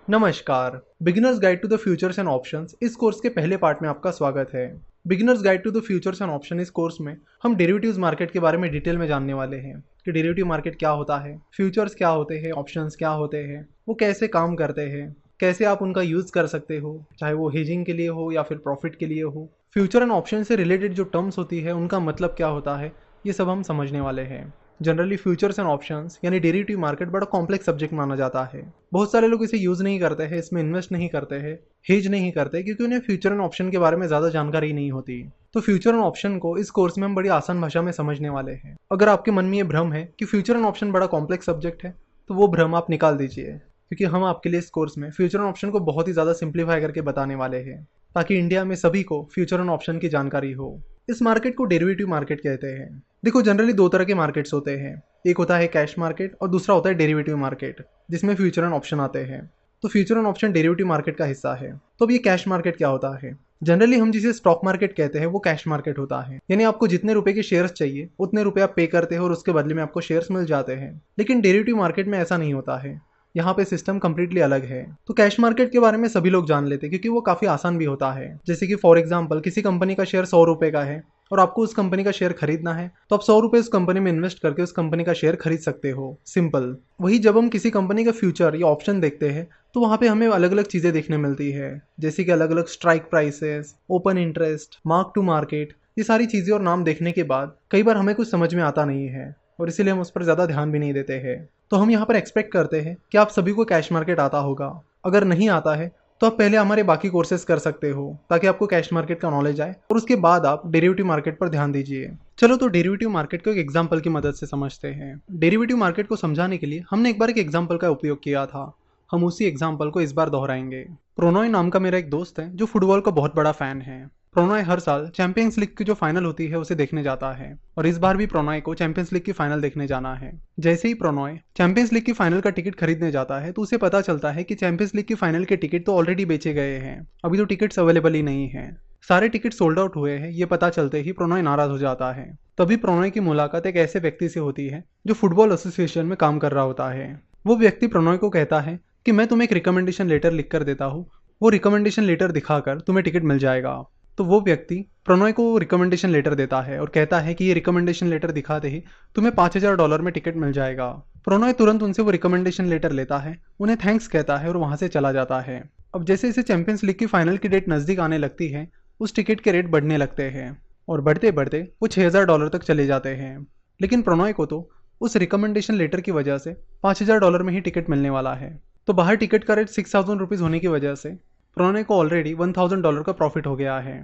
नमस्कार। Beginners guide to the futures and options इस course के पहले पार्ट में आपका स्वागत है। Beginners guide to the futures and option इस कोर्स में हम डेरिवेटिव्स मार्केट के बारे में डिटेल में जानने वाले हैं कि डेरिवेटिव मार्केट क्या होता है, फ्यूचर्स क्या होते हैं, ऑप्शंस क्या होते हैं, वो कैसे काम करते हैं, कैसे आप उनका यूज़ कर सकते हो, चाहे वो हेजिंग के लिए हो या फिर प्रॉफिट के लिए हो। फ्यूचर एंड ऑप्शन से रिलेटेड जो टर्म्स होती है उनका मतलब क्या होता है, ये सब हम समझने वाले हैं। जनरली फ्यूचर्स एंड ऑप्शंस यानी डेरिवेटिव मार्केट बड़ा कॉम्प्लेक्स सब्जेक्ट माना जाता है। बहुत सारे लोग इसे यूज़ नहीं करते हैं, इसमें इन्वेस्ट नहीं करते हैं, हेज नहीं करते क्योंकि उन्हें फ्यूचर एंड ऑप्शन के बारे में ज़्यादा जानकारी नहीं होती। तो फ्यूचर एंड ऑप्शन को इस कोर्स में हम बड़ी आसान भाषा में समझने वाले हैं। अगर आपके मन में ये भ्रम है कि फ्यूचर एंड ऑप्शन बड़ा कॉम्प्लेक्स सब्जेक्ट है, तो वो भ्रम आप निकाल दीजिए, क्योंकि हम आपके लिए इस कोर्स में फ्यूचर एंड ऑप्शन को बहुत ही ज़्यादा सिंप्लीफाई करके बताने वाले हैं, ताकि इंडिया में सभी को फ्यूचर एंड ऑप्शन की जानकारी हो। इस मार्केट को डेरिवेटिव मार्केट कहते हैं। देखो, जनरली दो तरह के मार्केट्स होते हैं। एक होता है कैश मार्केट और दूसरा होता है डेरिवेटिव मार्केट, जिसमें फ्यूचर एंड ऑप्शन आते हैं। तो future and option derivative market का हिस्सा है। तो अब ये कैश मार्केट क्या होता है? जनरली हम जिसे स्टॉक मार्केट कहते हैं वो कैश मार्केट होता है, यानी आपको जितने रुपए के शेयर्स चाहिए उतने रुपए आप पे करते हो और उसके बदले में आपको शेयर्स मिल जाते हैं। लेकिन डेरिवेटिव मार्केट में ऐसा नहीं होता है, यहाँ पे सिस्टम कम्प्लीटली अलग है। तो कैश मार्केट के बारे में सभी लोग जान लेते हैं क्योंकि वो काफ़ी आसान भी होता है। जैसे कि फॉर एग्जांपल किसी कंपनी का शेयर 100 रुपये का है और आपको उस कंपनी का शेयर खरीदना है, तो आप 100 रुपये उस कंपनी में इन्वेस्ट करके उस कंपनी का शेयर खरीद सकते हो। सिंपल। वही जब हम किसी कंपनी का फ्यूचर या ऑप्शन देखते हैं तो वहाँ पे हमें अलग अलग चीज़ें देखने मिलती है, जैसे कि अलग अलग strike prices, open interest, mark to market. ये सारी चीज़ें और नाम देखने के बाद कई बार हमें कुछ समझ में आता नहीं है और इसीलिए हम उस पर ज़्यादा ध्यान भी नहीं देते हैं। तो हम यहाँ पर एक्सपेक्ट करते हैं कि आप सभी को कैश मार्केट आता होगा। अगर नहीं आता है तो आप पहले हमारे बाकी कोर्सेज कर सकते हो, ताकि आपको कैश मार्केट का नॉलेज आए और उसके बाद आप डेरिवेटिव मार्केट पर ध्यान दीजिए। चलो तो डेरिवेटिव मार्केट को एक एग्जांपल की मदद से समझते हैं। डेरिवेटिव मार्केट को समझाने के लिए हमने एक बार एक एग्जांपल का उपयोग किया था। हम उसी एग्जांपल को इस बार दोहराएंगे। प्रोनॉय नाम का मेरा एक दोस्त है जो फुटबॉल का बहुत बड़ा फैन है। प्रोनॉय हर साल चैंपियंस लीग की जो फाइनल होती है उसे देखने जाता है और इस बार भी प्रोनॉय को चैंपियंस लीग की फाइनल देखने जाना है। जैसे ही प्रोनॉय चैंपियंस लीग की फाइनल का टिकट खरीदने जाता है तो उसे पता चलता है कि चैंपियंस लीग की फाइनल के टिकट तो ऑलरेडी बेचे गए हैं, अभी तो टिकट्स अवेलेबल ही नहीं है। सारे टिकट सोल्ड आउट हुए हैं, ये पता चलते ही प्रोनॉय नाराज हो जाता है। तभी प्रोनॉय की मुलाकात एक ऐसे व्यक्ति से होती है जो फुटबॉल एसोसिएशन में काम कर रहा होता है। वो व्यक्ति प्रोनॉय को कहता है कि मैं तुम्हें एक रिकमेंडेशन लेटर लिख कर देता हूँ, वो रिकमेंडेशन लेटर दिखाकर तुम्हें टिकट मिल जाएगा। तो वो व्यक्ति प्रोनॉय को रिकमेंडेशन लेटर देता है और कहता है कि ये रिकमेंडेशन लेटर दिखाते ही तुम्हें $5000 में टिकट मिल जाएगा। प्रोनॉय तुरंत उनसे वो रिकमेंडेशन लेटर लेता है, उन्हें थैंक्स कहता है और वहाँ से चला जाता है। अब जैसे जैसे चैंपियंस लीग की फाइनल की डेट नज़दीक आने लगती है, उस टिकट के रेट बढ़ने लगते हैं और बढ़ते बढ़ते वो $6000 तक चले जाते हैं। लेकिन प्रोनॉय को तो उस रिकमेंडेशन लेटर की वजह से $5000 में ही टिकट मिलने वाला है। तो बाहर टिकट का रेट 6000 रुपीज़ होने की वजह से प्रोनॉय को ऑलरेडी $1000 का प्रॉफिट हो गया है।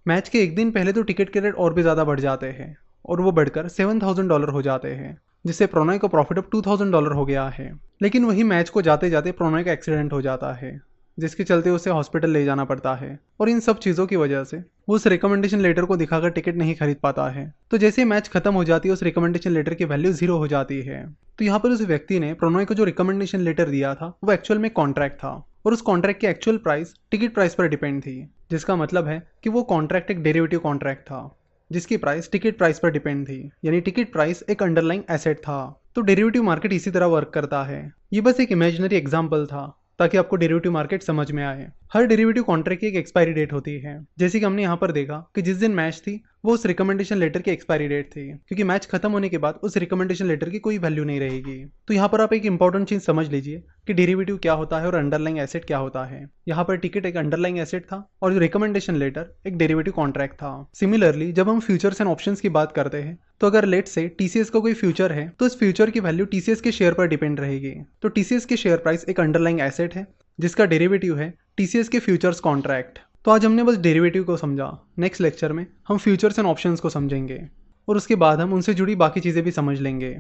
मैच के एक दिन पहले तो टिकट के रेट और भी ज़्यादा बढ़ जाते हैं और वो बढ़कर $7000 हो जाते हैं, जिससे प्रोनॉय का प्रॉफिट अब $2000 हो गया है। लेकिन वही मैच को जाते जाते प्रोनॉय का एक्सीडेंट हो जाता है, जिसके चलते उसे हॉस्पिटल ले जाना पड़ता है और इन सब चीज़ों की वजह से वो उस रिकमेंडेशन लेटर को दिखाकर टिकट नहीं खरीद पाता है। तो जैसे मैच खत्म हो जाती है उस रिकमेंडेशन लेटर की वैल्यू 0 हो जाती है। तो यहाँ पर उस व्यक्ति ने प्रोनॉय को जो रिकमेंडेशन लेटर दिया था वो एक्चुअल में कॉन्ट्रैक्ट था और उस कॉन्ट्रैक्ट की एक्चुअल प्राइस टिकट प्राइस पर डिपेंड थी, जिसका मतलब है कि वो कॉन्ट्रैक्ट एक डेरिवेटिव कॉन्ट्रैक्ट था जिसकी प्राइस टिकट प्राइस पर डिपेंड थी, यानी टिकट प्राइस एक अंडरलाइंग एसेट था। तो डेरिवेटिव मार्केट इसी तरह वर्क करता है। ये बस एक इमेजिनरी एग्जाम्पल था ताकि आपको डेरिवेटिव मार्केट समझ में आए। हर डेरिवेटिव कॉन्ट्रैक्ट की एक एक्सपायरी डेट होती है, जैसे कि हमने यहाँ पर देखा कि जिस दिन मैच थी वो उस रिकमेंडेशन लेटर की एक्सपायरी डेट थी, क्योंकि मैच खत्म होने के बाद उस रिकमेंडेशन लेटर की कोई वैल्यू नहीं रहेगी। तो यहाँ पर आप एक इंपॉर्टेंट चीज समझ लीजिए कि डेरिवेटिव क्या होता है और अंडरलाइंग एसेट क्या होता है। यहाँ पर टिकट एक अंडरलाइंग एसेट था और जो रिकमेंडेशन लेटर एक डेरिवेटिव कॉन्ट्रैक्ट था। सिमिलरली जब हम फ्यूचर्स एंड ऑप्शंस की बात करते हैं, तो अगर लेट से टीसीएस का कोई फ्यूचर है तो इस फ्यूचर की वैल्यू टीसीएस के शेयर पर डिपेंड रहेगी। तो टीसीएस के शेयर प्राइस एक अंडरलाइंग एसेट है जिसका डेरिवेटिव है टीसीएस के फ्यूचर्स कॉन्ट्रैक्ट। तो आज हमने बस डेरिवेटिव को समझा। नेक्स्ट लेक्चर में हम फ्यूचर्स एंड ऑप्शंस को समझेंगे और उसके बाद हम उनसे जुड़ी बाकी चीज़ें भी समझ लेंगे।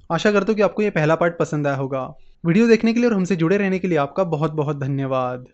आशा करता हूँ कि आपको ये पहला पार्ट पसंद आया होगा। वीडियो देखने के लिए और हमसे जुड़े रहने के लिए आपका बहुत बहुत धन्यवाद।